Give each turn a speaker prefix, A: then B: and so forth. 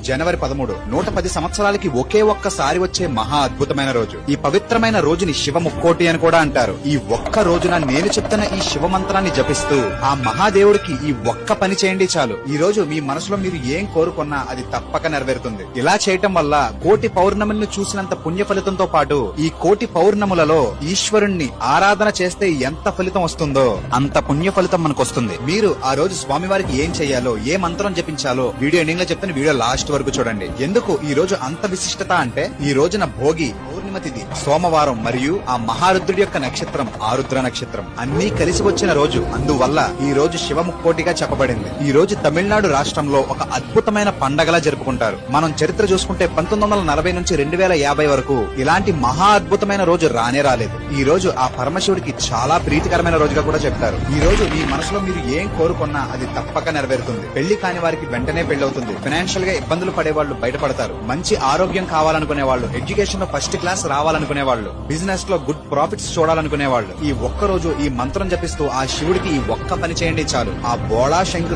A: జనవరి 13 110 సంవత్సరాలకి ఒకే ఒక్కసారి వచ్చే మహా అద్భుతమైన రోజు. ఈ పవిత్రమైన రోజుని శివ ముక్కోటి అని కూడా అంటారు. ఈ ఒక్క రోజున నేను చెప్తున్న ఈ శివ మంత్రాన్ని జపిస్తూ ఆ మహాదేవుడికి ఈ ఒక్క పని చేయండి చాలు. ఈ రోజు మీ మనసులో మీరు ఏం కోరుకున్నా అది తప్పక నెరవేరుతుంది. ఇలా చేయటం వల్ల కోటి పౌర్ణములను చూసినంత పుణ్య ఫలితంతో పాటు ఈ కోటి పౌర్ణములలో ఈశ్వరుణ్ణి ఆరాధన చేస్తే ఎంత ఫలితం వస్తుందో అంత పుణ్య ఫలితం మనకు వస్తుంది. మీరు ఆ రోజు స్వామివారికి ఏం చేయాలో, ఏ మంత్రం జపించాలో వీడియో ఎండింగ్ లో చెప్తాను. వీడియో లాస్ట్ వరకు చూడండి. ఎందుకు ఈ రోజు అంత విశిష్టత అంటే, ఈ రోజున భోగి పౌర్ణిమ తిథి, సోమవారం మరియు ఆ మహారుద్రుడి యొక్క నక్షత్రం ఆరుద్ర నక్షత్రం అన్ని కలిసి వచ్చిన రోజు. అందువల్ల ఈ రోజు శివ ముక్కోటిగా చెప్పబడింది. ఈ రోజు తమిళనాడు రాష్ట్రంలో ఒక అద్భుతమైన పండగలా జరుపుకుంటారు. మనం చరిత్ర చూసుకుంటే 1940 నుంచి 2050 వరకు ఇలాంటి మహా అద్భుతమైన రోజు రానే రాలేదు. ఈ రోజు ఆ పరమశివుడికి చాలా ప్రీతికరమైన రోజుగా కూడా చెప్తారు. ఈ రోజు మీ మనసులో మీరు ఏం కోరుకున్నా అది తప్పక నెరవేరుతుంది. పెళ్లి కాని వారికి వెంటనే పెళ్లి అవుతుంది. ఫైనాన్షియల్ గా ఇబ్బందులు పడే వాళ్ళు బయటపడతారు. మంచి ఆరోగ్యం కావాలనుకునే వాళ్ళు, ఎడ్యుకేషన్ లో ఫస్ట్ క్లాస్ రావాలనుకునే వాళ్ళు, బిజినెస్ లో గుడ్ ప్రాఫిట్స్ చూడాలనుకునే వాళ్ళు ఈ ఒక్క రోజు ఈ మంత్రం జపిస్తూ ఆ శివుడికి ఈ ఒక్క పని చేయండి చాలు. ఆ బోళా శంకరుడు